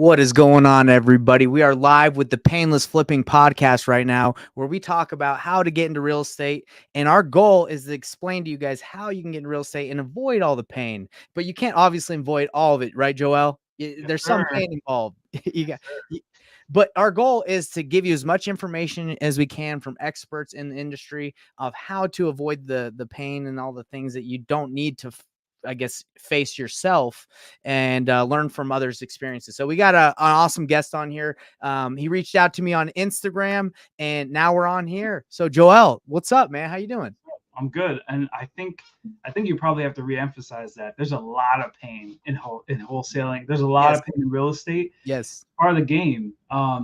What is going on, everybody? We are live with the Painless Flipping podcast right now, where we talk about how to get into real estate. And our goal is to explain to you guys how you can get in real estate and avoid all the pain. But you can't obviously avoid all of it, right, Joel? Yes, There's some sir. pain involved. you Yes, got, sir. but our goal is to give you as much information as we can from experts in the industry of how to avoid the pain and all the things that you don't need to I guess face yourself and learn from others' experiences. So we got an awesome guest on here. He reached out to me on Instagram, and now we're on here. So Joel, what's up, man? How you doing? I'm good, and I think you probably have to reemphasize that there's a lot of pain in wholesaling. There's a lot Yes, of pain in real estate. yes, Part of the game.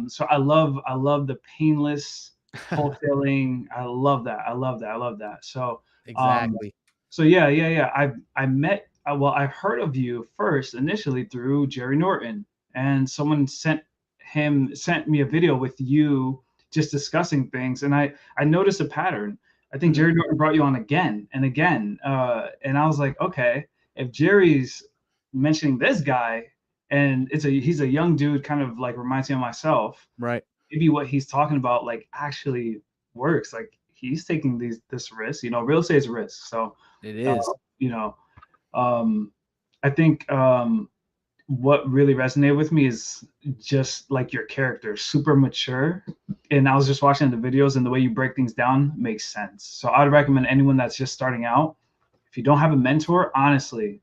So I love the painless wholesaling. I love that. I love that. I love that. Um, exactly. so yeah. I met. Well, I heard of you first initially through Jerry Norton, and someone sent me a video with you just discussing things, and I noticed a pattern. I think Mhm. Jerry Norton brought you on again and again, and I was like, okay, if Jerry's mentioning this guy, and he's a young dude, kind of like reminds me of myself. Right. Maybe what he's talking about like actually works. Like he's taking this risk. Real estate is risk. So, It uh, is. you know, um, I think what really resonated with me is just like your character, super mature. And I was just watching the videos, and the way you break things down makes sense. So I'd recommend anyone that's just starting out. If you don't have a mentor, honestly,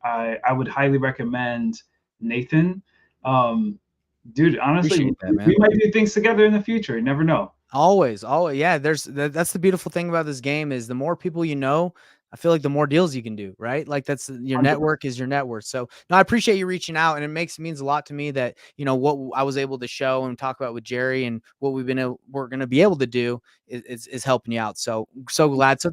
I would highly recommend Nathan. Um, Dude, honestly, Appreciate that, we man. might do things together in the future. You never know. Always. Yeah. That's the beautiful thing about this game is the more people you know, I feel like the more deals you can do, right? Like that's your 100%. network is your net worth. So no, I appreciate you reaching out, and it means a lot to me that what I was able to show and talk about with Jerry and what we're going to be able to do is helping you out. So glad. So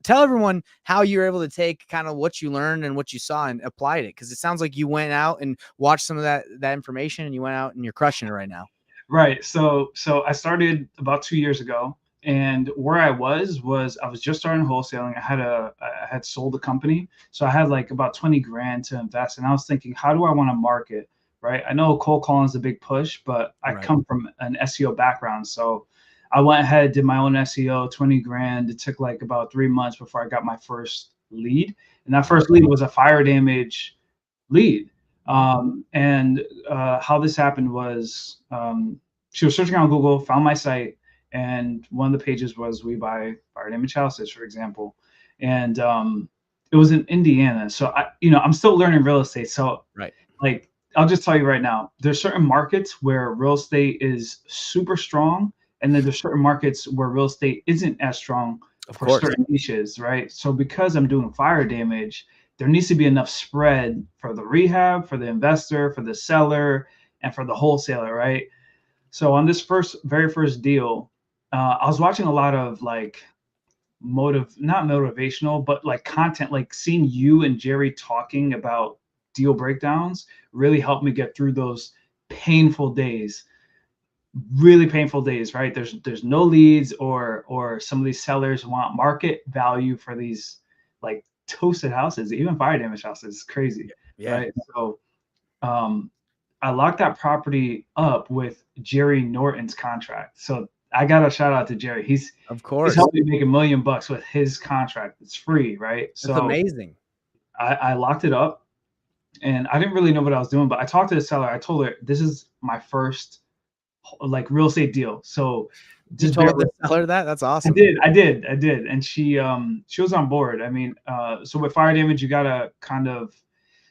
tell everyone how you were able to take kind of what you learned and what you saw and applied it, because it sounds like you went out and watched some of that information and you went out and you're crushing it right now. Right. So I started about 2 years ago, and where I was I was just starting wholesaling. I had sold a company, so I had like about 20 grand to invest, and I was thinking, how do I want to market? Right. I know cold calling is a big push, but I Right. come from an SEO background, so I went ahead, did my own SEO, 20 grand. It took like about 3 months before I got my first lead, and that Wow. first lead was a fire damage lead. And how this happened was she was searching on Google, found my site, and one of the pages was "We buy fire damage houses," for example, and it was in Indiana. So I'm still learning real estate. So Right. like, I'll just tell you right now, there's certain markets where real estate is super strong, and then there's certain markets where real estate isn't as strong Of for course. certain niches, right? So because I'm doing fire damage, there needs to be enough spread for the rehab, for the investor, for the seller, and for the wholesaler, right? So on this very first deal, I was watching a lot of like not motivational, but like content, like seeing you and Jerry talking about deal breakdowns really helped me get through those painful days, really painful days, right? There's no leads, or some of these sellers want market value for these like toasted houses, even fire damage houses. It's crazy, Yeah. right? So um, I locked that property up with Jerry Norton's contract. So I got a shout out to Jerry. Of He's course. helped me make $1 million with his contract. It's free, right? That's So amazing. I locked it up, and I didn't really know what I was doing, but I talked to the seller. I told her this is my first like real estate deal. So You just bear told with the me. seller that? That's I awesome. did, I did, I did. And she was on board. I mean, so with fire damage, you gotta kind of,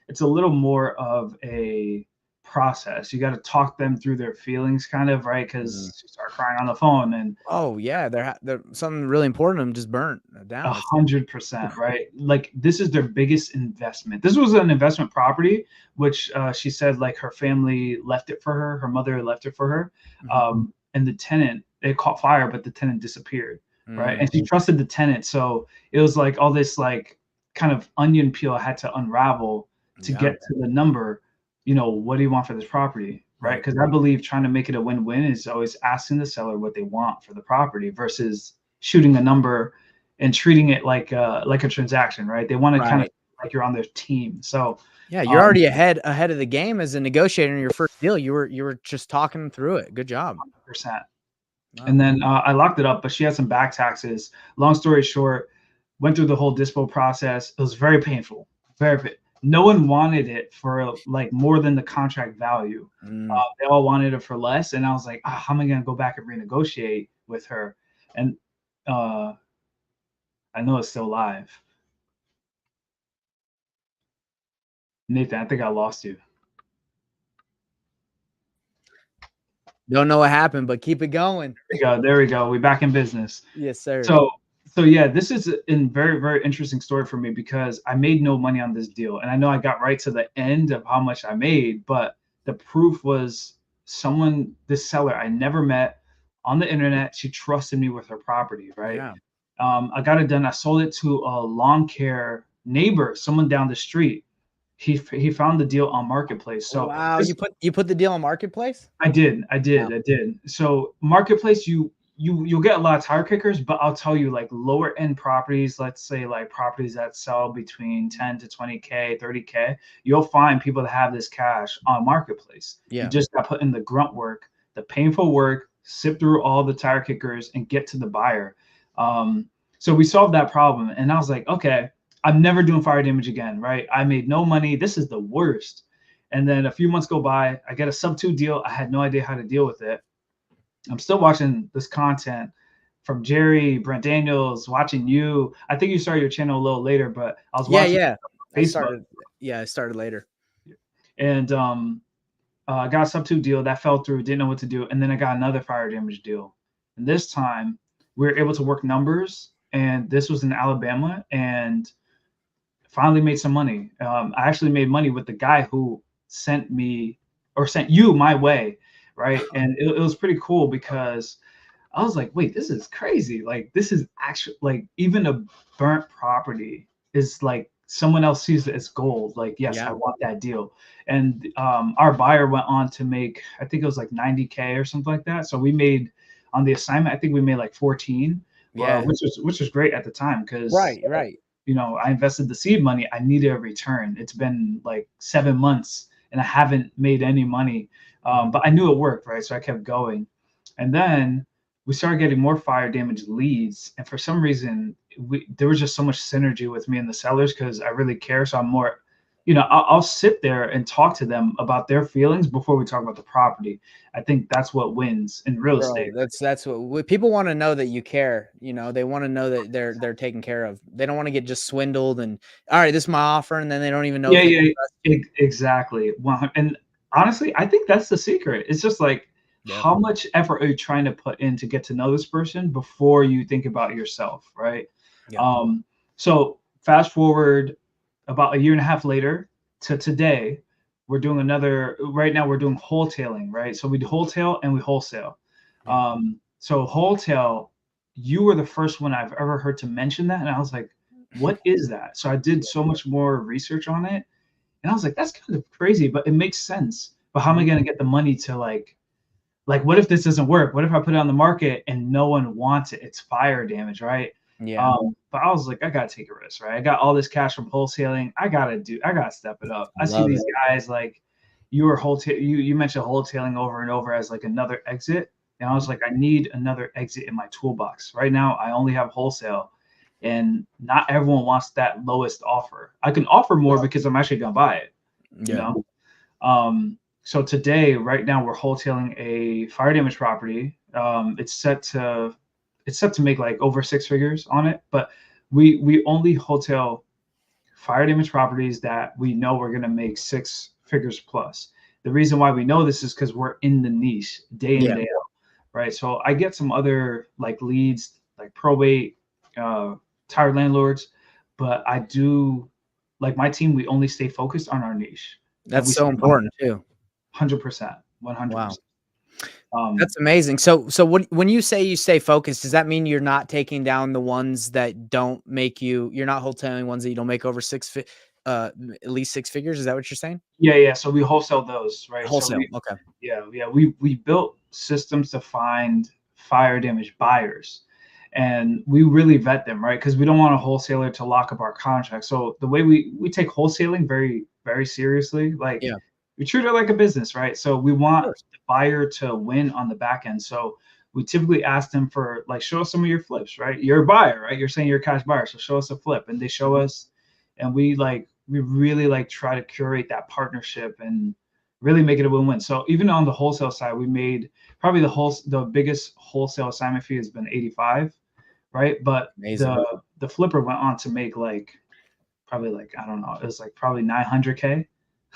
it's a little more of a process. You got to talk them through their feelings, kind of, right? Mhm. Because you start crying on the phone, and Oh, yeah, there something really important to them just burnt a down. It's 100%, right? Like this is their biggest investment. This was an investment property, which she said like her family left it for her. Her mother left it for her, Mhm. and the tenant, it caught fire, but the tenant disappeared, right? Mm, And she trusted the tenant, so it was like all this like kind of onion peel I had to unravel to yeah, get to the number. What do you want for this property, right? right. Because I believe trying to make it a win-win is always asking the seller what they want for the property versus shooting a number and treating it like a transaction, right? They want to kind of Right. like you're on their team. So Yeah, you're already ahead of the game as a negotiator in your first deal. You were just talking through it. Good job. 100%. Wow. And then I locked it up, but she had some back taxes. Long story short, went through the whole dispo process. It was very painful. No one wanted it for like more than the contract value. Mm. They all wanted it for less, and I was like, how am I gonna go back and renegotiate with her? And uh, I know it's still live. Nathan, I think I lost you. Don't know what happened, but keep it going. There we go. There we go. We back in business. Yes, sir. So so yeah, this is a very, very interesting story for me because I made no money on this deal. And I know I got right to the end of how much I made, but the proof was this seller I never met on the internet. She trusted me with her property, right? Yeah. I got it done. I sold it to a lawn care neighbor, someone down the street. He found the deal on Marketplace. So Wow. this You put the deal on Marketplace? I did, I Wow. did, I did. So marketplace, you'll get a lot of tire kickers, but I'll tell you, like lower end properties, let's say like properties that sell between 10 to 20K, 30K, you'll find people that have this cash on marketplace. You Yeah. just got to put in the grunt work, the painful work, sip through all the tire kickers, and get to the buyer. Um, so we solved that problem, and I was like, okay, I'm never doing fire damage again, right? I made no money. This is the worst. And then a few months go by, I get a sub two deal. I had no idea how to deal with it. I'm still watching this content from Jerry, Brent Daniels, watching you. I think you started your channel a little later, but I was Yeah, watching yeah. I Facebook, started I started later. and I got a sub two deal that fell through. Didn't know what to do, and then I got another fire damage deal. And this time we were able to work numbers, and this was in Alabama, and finally made some money. I actually made money with the guy who sent me or sent you my way, right? And it was pretty cool because I was like, wait, this is crazy. Like, this is actually like even a burnt property is like someone else sees it as gold. Like, yes, I Yeah. want that deal. And our buyer went on to make, I think it was like 90K or something like that. So we made on the assignment, I think we made like 14, Yeah. which was great at the time because Right, right. I invested the seed money. I needed a return. It's been like 7 months and I haven't made any money. Mhm. But I knew it worked, right? So I kept going. And then we started getting more fire damage leads. And for some reason, there was just so much synergy with me and the sellers because I really care. So I'm more, I'll sit there and talk to them about their feelings before we talk about the property. I think that's what wins in real estate. Bro, that's what people want to know, that you care. They want to know that they're taken care of. They don't want to get just swindled and, all right, this is my offer, and then they don't even know Yeah, if they can yeah, trust you. exactly. And honestly, I think that's the secret. It's just like Yeah. how much effort are you trying to put in to get to know this person before you think about yourself, right? Yeah. Um, so fast forward about a year and a half later to today, right now we're doing wholetailing, right? So we wholetail and we wholesale. Yeah. So wholetail, you were the first one I've ever heard to mention that, and I was like, what is that? So I did so much more research on it, and I was like, that's kind of crazy, but it makes sense. But how am I Mhm. going to get the money to what if this doesn't work? What if I put it on the market and no one wants it? It's fire damage, right? Yeah. But I was like, I gotta take a risk, right? I got all this cash from wholesaling. I gotta step it up. I see Love these it. guys like you mentioned wholetailing over and over as like another exit. And I was Mhm. like, I need another exit in my toolbox. Right now, I only have wholesale, and not everyone wants that lowest offer. I can offer more because I'm actually gonna buy it, you Yeah. know. So today, right now, we're wholetailing a fire damage property. It's set to make like over six figures on it, but we only wholesale fire damage properties that we know we're gonna make six figures plus. The reason why we know this is because we're in the niche day in Yeah. day out, right? So I get some other like leads, like probate, tire landlords, but I do like my team. We only stay focused on our niche, and That's we so stay 100%, important too. 100%. Wow. Um, That's amazing. So when you say you stay focused, does that mean you're not taking down the ones that don't make you're not wholetailing ones that you don't make over at least six figures? Is that what you're saying? yeah, yeah. So we wholesale those, right? So Wholesale. Okay. we built systems to find fire damage buyers, and we really vet them, right? Because we don't want a wholesaler to lock up our contract. So the way we take wholesaling very very seriously. Like Yeah, of we treat it like a business, right? So we want course. the buyer to win on the back end. So we typically ask them for like, show us some of your flips, right? You're a buyer, right? You're saying you're a cash buyer, so show us a flip, and they show Mhm. us, and we really like try to curate that partnership and really make it a win-win. So even on the wholesale side, we made probably the biggest wholesale assignment fee has been 85, right? But Amazing. the flipper went on to make like probably like I don't know, it was like probably 900K.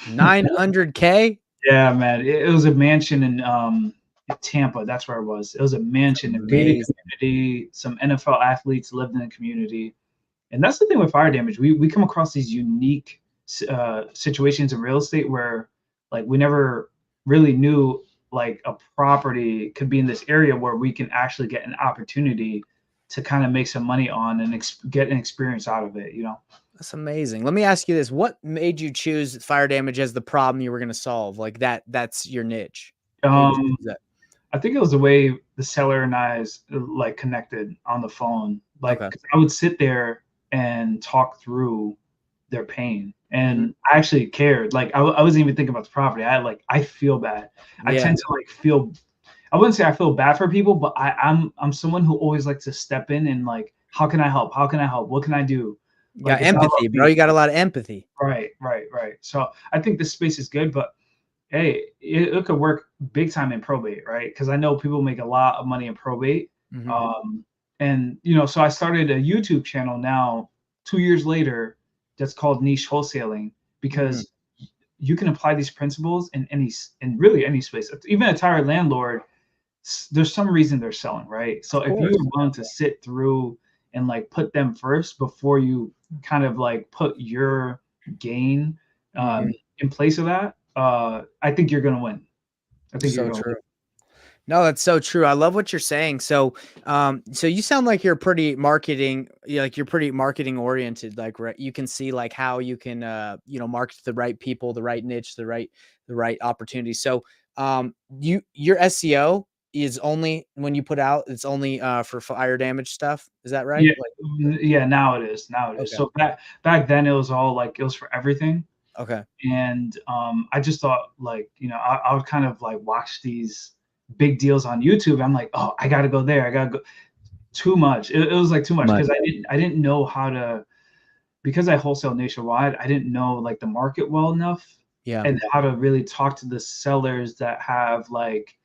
900K? Yeah, man. It was a mansion in Tampa. That's where it was. It was a That's mansion, a gated amazing. community. Some NFL athletes lived in the community, and that's the thing with fire damage. We come across these unique situations in real estate where like we never really knew like a property could be in this area where we can actually get an opportunity to kind of make some money on and get an experience out of it. You know. That's amazing. Let me ask you this. What made you choose fire damage as the problem you were gonna solve? Like, that's your niche. What made you Um, choose that? I think it was the way the seller and like connected on the phone. Like Okay. 'cause I would sit there and talk through their pain, Mhm. and I actually cared. Like I wasn't even thinking about the property. I feel bad. I Yeah. tend to like feel. I wouldn't say I feel bad for people, but I'm someone who always likes to step in and like, how can I help? How can I help? What can I do? You Like got it's not about empathy, bro. me. You got a lot of empathy. Right, right, right. So I think this space is good, but hey, it could work big time in probate, right? Because I know people make a lot of money in probate. Mhm. Um, and so I started a YouTube channel now 2 years later that's called Niche Wholesaling Mhm. because you can apply these principles in really any space. Even a tire landlord, there's some reason they're selling, right? So Of if you course. are willing to sit through and like put them first before you kind of like put your gain Mhm. in place of that, I think you're gonna win. I think you're So gonna true. No, that's so true. I love what you're saying. So you sound like you're pretty marketing, like you're pretty marketing oriented. Like, right, you can see like how you can, market to the right people, the right niche, the right opportunity. So, your SEO is only when you put out, it's only for fire damage stuff. Is that right? yeah, Like, yeah. Now it is. Now it is. okay, So back then it was all like it was for everything. okay, And I just thought like I would kind of like watch these big deals on YouTube. I'm like, oh, I gotta go there. I gotta go. Too much. It was like too too much much. because I didn't know how to, because I wholesale nationwide. I didn't know like the market well enough Yeah. and how to really talk to the sellers that have like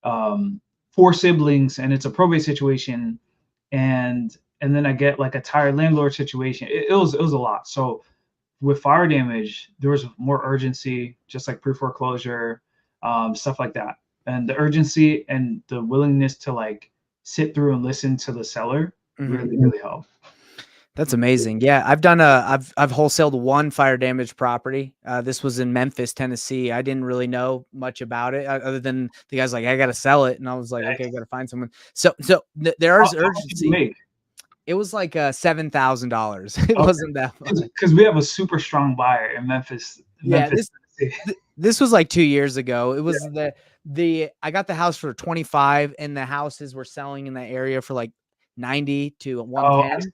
um, four siblings and it's a probate situation, and then I get like a tired landlord situation. It was a lot. So with fire damage, there was more urgency, just like pre-foreclosure, stuff like that. And the urgency and the willingness to like sit through and listen to the seller Mhm. really helped. That's amazing. Yeah, I've wholesaled one fire damage property. This was in Memphis, Tennessee. I didn't really know much about it other than the guy's like, I gotta sell it, and I was like, okay, I Nice. gotta find someone. There is How much did you urgency. make? It was like $7,000. It Okay, wasn't that much. because we have a super strong buyer in Yeah, Memphis, Tennessee. this was like 2 years ago. It Yeah. was the I got the house for 25, and the houses were selling in that area for like 90 to Oh, 110.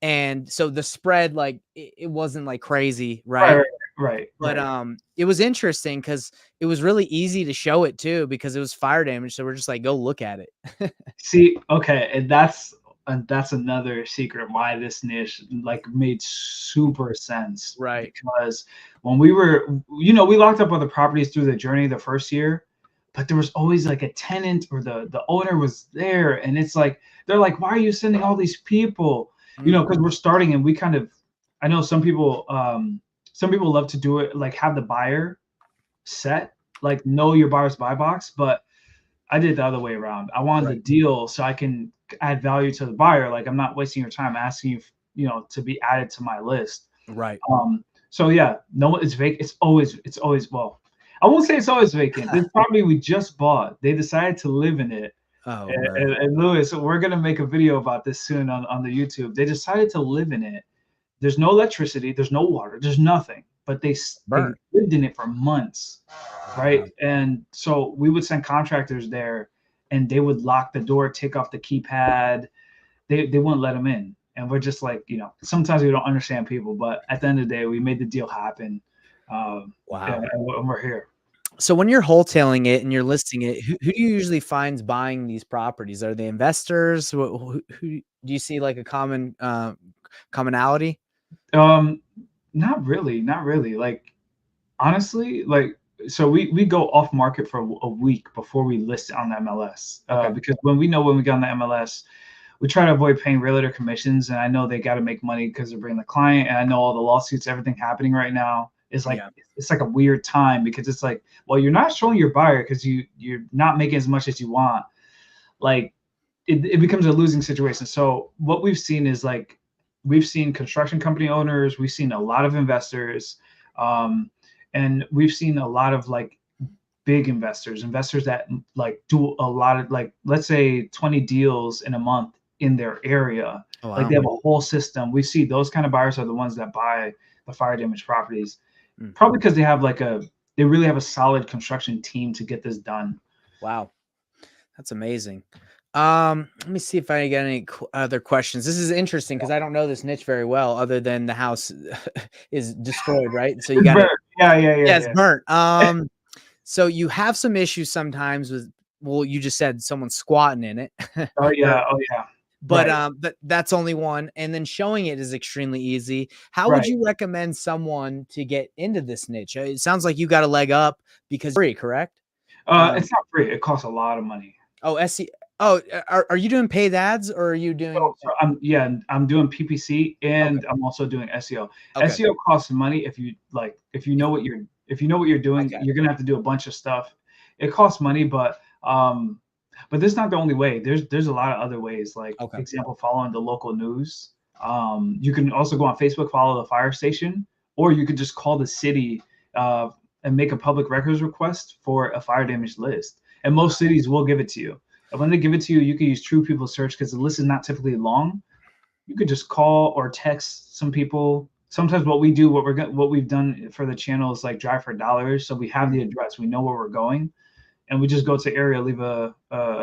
And so the spread, like, it wasn't like crazy, right, right? right, right, But, right. it was interesting because it was really easy to show it too because it was fire damage, so we're just like, "Go look at it." See, okay, and that's another secret why this niche like made super sense Right. because when we were, we locked up other properties through the journey the first year, but there was always like a tenant or the owner was there, and it's like they're like, why are you sending all these people? Mhm. Because we're starting and we kind of, I know some people love to do it like have the buyer set like know your buyer's buy box, but I did the other way around. I wanted the Right. deal so I can add value to the buyer. Like I'm not wasting your time asking you, to be added to my list. Right. So yeah, no, it's vacant. It's always well. I won't say it's always vacant. This property we just bought. They decided to live in it. Oh, And, man. and, and Lewis, we're gonna make a video about this soon on the YouTube. They decided to live in it. There's no electricity. There's no water. There's nothing. But they Burnt. lived in it for months, right? Wow. And so we would send contractors there, and they would lock the door, take off the keypad. They wouldn't let them in, and we're just like, sometimes we don't understand people, but at the end of the day, we made the deal happen. Wow. And we're here. So when you're wholetailing it and you're listing it, who do you usually find buying these properties? Are they investors? Who do you see like a commonality? Um, Not really, not really. Like honestly, like so we go off market for a week before we list on the MLS. Okay. Because when we get on the MLS, we try to avoid paying realtor commissions, and I know they got to make money because they're bringing the client, and I know all the lawsuits, everything happening right now is like Yeah. it's like a weird time because it's like, well, you're not showing your buyer because you're not making as much as you want. Like it becomes a losing situation. So what we've seen is like we've seen construction company owners, we've seen a lot of investors, um, and we've seen a lot of like big investors that like do a lot of like let's say 20 deals in a month in their area. Oh Like wow. they have a whole system. We see those kind of buyers are the ones that buy the fire damage properties, Mm. probably because they really have a solid construction team to get this done. Wow. That's amazing. Let me see if I get any other questions. This is interesting because I don't know this niche very well, other than the house is destroyed, right? So you It's got it. burnt. Yeah, yeah, yeah, Yeah, it's yeah. burnt. So you have some issues sometimes with, well, you just said someone squatting in it, Oh or yeah, oh yeah. but Right, that's only one, and then showing it is extremely easy. How would right. you recommend someone to get into this niche? It sounds like you got a leg up because free, correct? Um, It's not free. It costs a lot of money. oh, SE. Oh, are you doing paid ads or are you doing? I'm doing PPC Okay, and I'm also doing SEO. okay, SEO costs money if you like if you know what you're doing, okay, you're gonna have to do a bunch of stuff. It costs money, but this is not the only way. There's a lot of other ways. Like okay. example, following the local news. You can also go on Facebook, follow the fire station, or you could just call the city uh, and make a public records request for a fire damage list. And most cities will give it to you. And when they give it to you, you can use True People Search because the list is not typically long. You could just call or text some people. Sometimes what we've done for the channel is like drive for dollars. So we have the Mm. address, we know where we're going, and we just go to area, leave a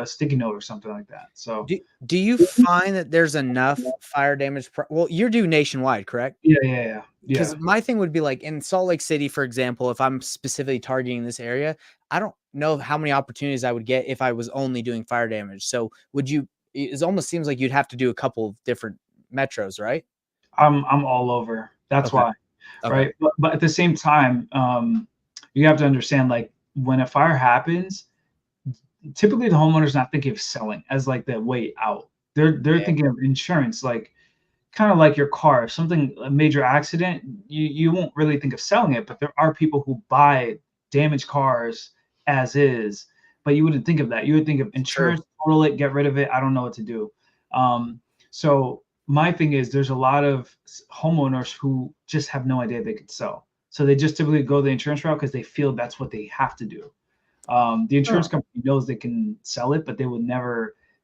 sticky note or something like that. So Do you find that there's enough fire damage? Well, you're due nationwide, correct? yeah, yeah, yeah, Because yeah. my thing would be like in Salt Lake City, for example, if I'm specifically targeting this area, I don't know how many opportunities I would get if I was only doing fire damage. So would you? It almost seems like you'd have to do a couple of different metros, right? I'm all over. That's Okay. why, Okay. right? But at the same time, you have to understand like when a fire happens, typically the homeowner's not thinking of selling as like the way out. They're Yeah. thinking of insurance, like kind of like your car. If something a major accident, you won't really think of selling it, but there are people who buy damaged cars as is. But you wouldn't think of that. You would think of True. insurance, total it, get rid of it. I don't know what to do. So my thing is, there's a lot of homeowners who just have no idea they could sell. So they just typically go the insurance route because they feel that's what they have to do. The insurance Oh. company knows they can sell it, but they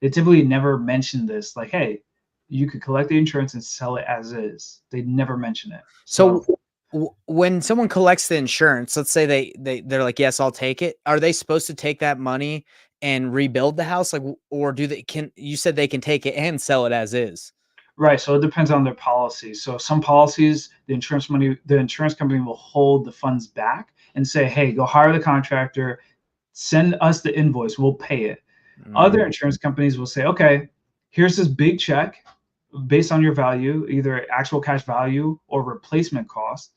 typically never mention this. Like, hey, you could collect the insurance and sell it as is. They never mention it. So So, when someone collects the insurance, let's say they're like, yes, I'll take it. Are they supposed to take that money and rebuild the house? Like, or do they can you said they can take it and sell it as is? right. So it depends on their policies. So some policies, the insurance company will hold the funds back and say, hey, go hire the contractor, send us the invoice, we'll pay it. Mm, Other insurance companies will say, okay, here's this big check based on your value, either actual cash value or replacement cost.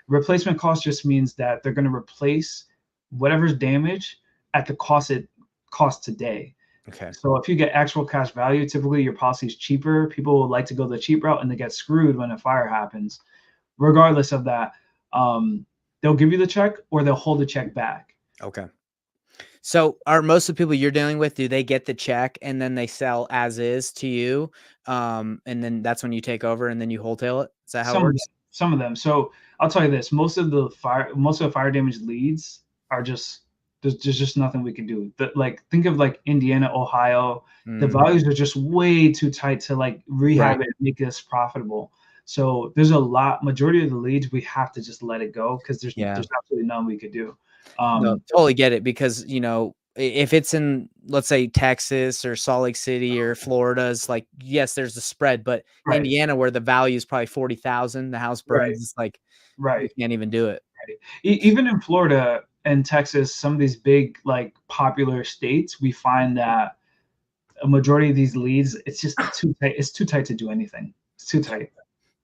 Replacement cost just means that they're going to replace whatever's damaged at the cost it costs today. okay. So if you get actual cash value, typically your policy is cheaper. People would like to go the cheap route and they get screwed when a fire happens. Regardless of that, they'll give you the check or they'll hold the check back. Okay. So are most of the people you're dealing with, do they get the check and then they sell as is to you? And then that's when you take over and then you wholesale it? Is that how it Some of them, works? some of them. So I'll tell you this: most of the fire damage leads are just there's just nothing we can do. Like think of like Indiana, Ohio. The Mm, values are just way too tight to like right. rehab it and make this profitable. So there's a lot. Majority of the leads we have to just let it go because Yeah. there's absolutely none we could do. No, totally get it because, if it's in, let's say, Texas or Salt Lake City or Florida, it's like, yes, there's a spread, but Right, Indiana, where the value is probably 40,000, the house right, burns, it's like, you right. can't even do it. Even in Florida and Texas, some of these big like popular states, we find that a majority of these leads, it's just too tight. It's too tight to do anything. It's too tight.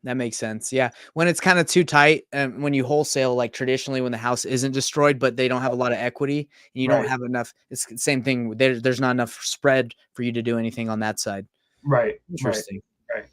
That makes sense. Yeah. When it's kind of too tight, and when you wholesale, like traditionally when the house isn't destroyed, but they don't have a lot of equity and you don't Right. have enough, it's the same thing. There's not enough spread for you to do anything on that side. Right. Right. Interesting. Right.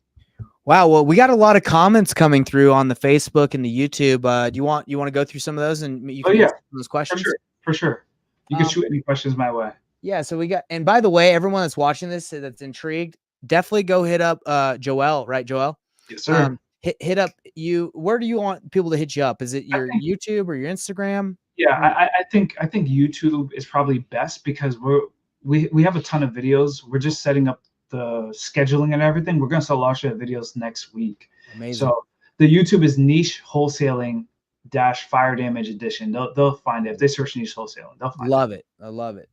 Wow. Well, we got a lot of comments coming through on the Facebook and the YouTube. Do you want to go through some of those and you Oh can yeah, answer those for questions? sure. For sure. You can Um, shoot any questions my way. yeah. So we got, and by the way, everyone that's watching this that's intrigued, definitely go hit up Joel, right? Joel? Yes, sir. Hit up you. Where do you want people to hit you up? Is it I your think YouTube or your Instagram? yeah, I think YouTube is probably best because we have a ton of videos. We're just setting up the scheduling and everything. We're gonna start launching the videos next week. Amazing. So the YouTube is niche wholesaling dash fire damage edition. They'll find it if they search niche wholesaling. They'll find it. Love it. I love it.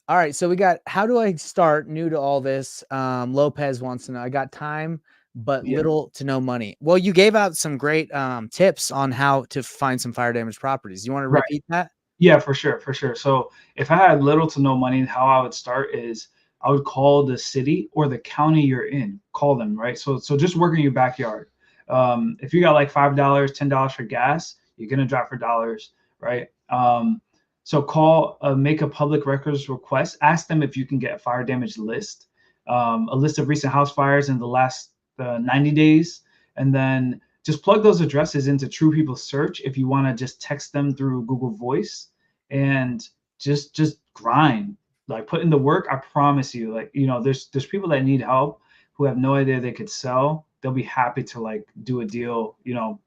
All right. So we got, how do I start new to all this? Lopez wants to know, I got time, but Yeah, little to no money. Well, you gave out some great tips on how to find some fire damage properties. You want to right. repeat that? Yeah, for sure, for sure. So if I had little to no money, how I would start is I would call the city or the county you're in. Call them, right? So just work in your backyard. If you got like $5, $10 for gas, you're gonna drop for dollars, right? So call, make a public records request. Ask them if you can get a fire damage list, a list of recent house fires in the last 90 days, and then just plug those addresses into True People Search if you want to just text them through Google Voice and just grind. Like put in the work. I promise you, like, there's people that need help who have no idea they could sell. They'll be happy to like do a deal,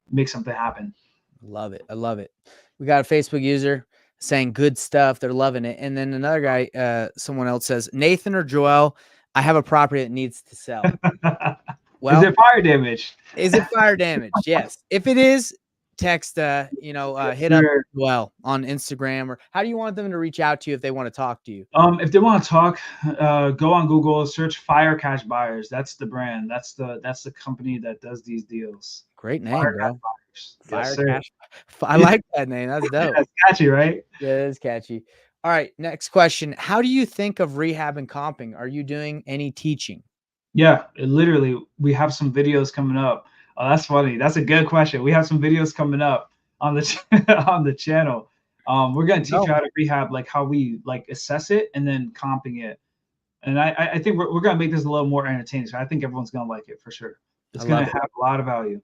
make something happen. Love it. I love it. We got a Facebook user saying good stuff. They're loving it. And then another guy, someone else says, Nathan or Joel, I have a property that needs to sell. Is Well, it fire damage? is it fire damage? Yes. If it is, text, Yes, hit up sir. Joel on Instagram, or how do you want them to reach out to you if they want to talk to you? If they want to talk, go on Google, search Fire Cash Buyers. That's the brand. That's the company that does these deals. Great name, Fire Cash bro. Buyers. Yes, Fire sir. Cash. I like that name. That's dope. That's catchy, right? Yeah, it is catchy. All right. Next question. How do you think of rehab and comping? Are you doing any teaching? Yeah, literally, we have some videos coming up. Oh, that's funny. That's a good question. We have some videos coming up on the on the channel. We're gonna teach you No, how to rehab, like how we like assess it and then comping it. And I think we're gonna make this a little more entertaining. So I think everyone's gonna like it for sure. I It's gonna love it. have a lot of value.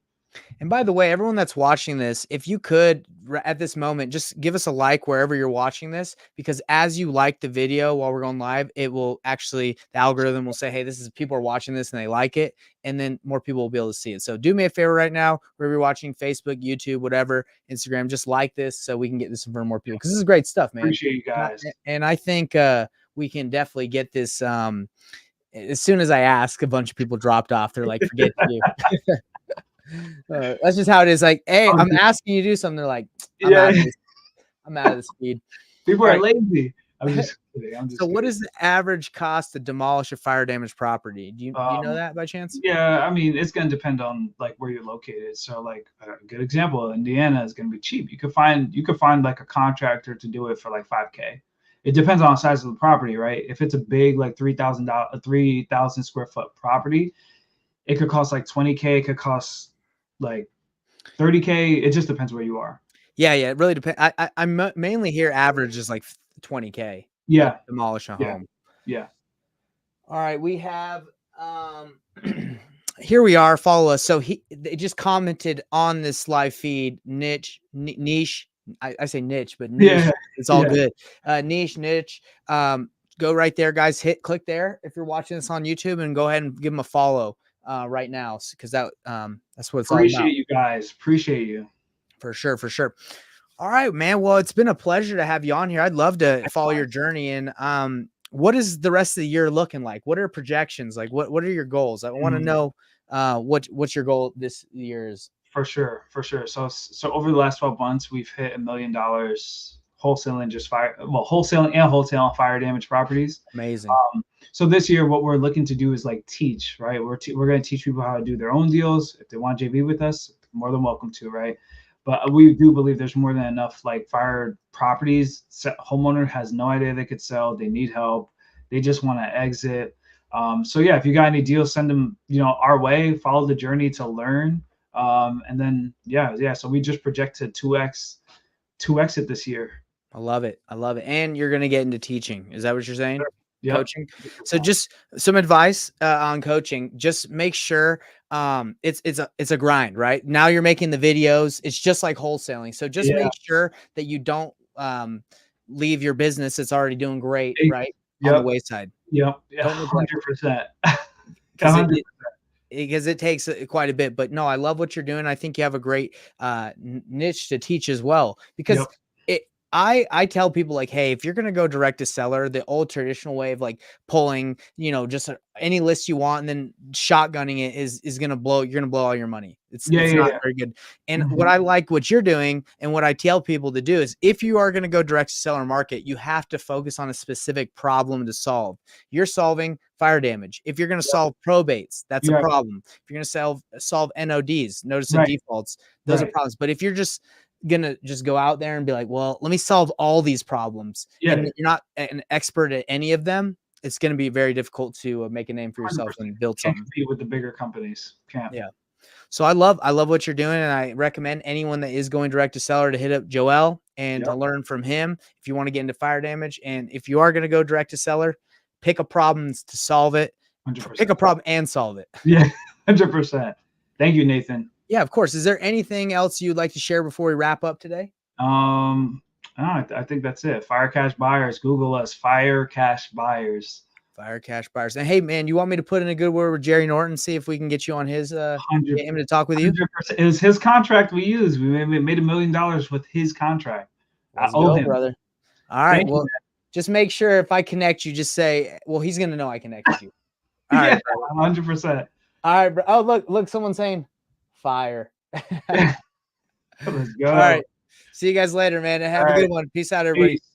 And by the way, everyone that's watching this, if you could at this moment, just give us a like wherever you're watching this, because as you like the video while we're going live, it will actually, the algorithm will say, hey, this is people are watching this and they like it. And then more people will be able to see it. So do me a favor right now, wherever you're watching, Facebook, YouTube, whatever, Instagram, just like this so we can get this in front of more people. Cause this is great stuff, man. Appreciate you guys. And I think we can definitely get this. As soon as I ask, a bunch of people dropped off. They're like, forget you. That's just how it is. Like, hey, I'm asking you to do something. They're like, Yeah, I'm out of the speed. people All are right. lazy. I'm just kidding. I'm just So, what kidding. is the average cost to demolish a fire damaged property? Do you know Um, that by chance? yeah, I mean, it's gonna depend on like where you're located. So, like a good example, Indiana is gonna be cheap. You could find like a contractor to do it for like 5K. It depends on the size of the property, right? If it's a big like $3,000 square foot property, it could cost like 20K. It could cost like 30K. It just depends where you are. Yeah, it really depends. I mainly hear average is like 20K to Yeah, demolish a yeah, home. yeah. All right, we have here we are. Follow us. So they just commented on this live feed. Niche. I say niche, but niche. Yeah, It's all yeah. good. Niche. Go right there, guys. Click there if you're watching this on YouTube, and go ahead and give them a follow right now, because that's what it's all about. Appreciate you guys. Appreciate you. For sure, for sure. All right, man. Well, it's been a pleasure to have you on here. I'd love to follow your journey. And what is the rest of the year looking like? What are projections? Like what are your goals? I want to Mhm. know what's your goal this year is. For sure, for sure. So over the last 12 months, we've hit $1 million wholesaling wholesaling and wholesale fire damage properties. Amazing. So this year, what we're looking to do is like teach, right? We're going to teach people how to do their own deals. If they want JV with us, more than welcome to, right? But we do believe there's more than enough like fire properties. Homeowner has no idea they could sell. They need help. They just want to exit. So yeah, if you got any deals, send them, our way. Follow the journey to learn. And then yeah. So we just projected 2x it this year. I love it. I love it. And you're going to get into teaching. Is that what you're saying? Yep. Coaching. So just some advice on coaching. Just make sure it's a grind, right? Now you're making the videos. It's just like wholesaling. So just make sure that you don't leave your business that's already doing great, right? On the wayside. Yep. Don't neglect 100%. Because it takes quite a bit. But no, I love what you're doing. I think you have a great niche to teach as well, because I tell people like, hey, if you're going to go direct to seller, the old traditional way of like pulling, just any list you want and then shotgunning it is going to blow. You're going to blow all your money. It's not very good. And what I like what you're doing and what I tell people to do is, if you are going to go direct to seller market, you have to focus on a specific problem to solve. You're solving fire damage. If you're going to solve probates, that's a problem. If you're going to solve NODs, notice of defaults, those are problems. But if you're just gonna go out there and be like, well, let me solve all these problems, and you're not an expert at any of them, it's going to be very difficult to make a name for yourself and build something. Can't compete with the bigger companies. Can't. Yeah. So I love what you're doing, and I recommend anyone that is going direct to seller to hit up Joel and to learn from him if you want to get into fire damage. And if you are going to go direct to seller, pick a problem to solve it. 100%. Pick a problem and solve it. Yeah, 100%. Thank you, Nathan. Yeah, of course. Is there anything else you'd like to share before we wrap up today? I think that's it. Fire Cash Buyers. Google us. Fire Cash Buyers. Fire Cash Buyers. And hey, man, you want me to put in a good word with Jerry Norton, see if we can get you on his get him to talk with you? 100%. It was his contract we used. We made $1 million with his contract. Let's go, brother. All right. Well, just make sure if I connect you, just say, well, he's gonna know I connected you. All right, 100%. All right, bro. Oh, look, someone's saying fire. Let's go. All right. See you guys later, man. And have a good one. Peace out, everybody. Peace.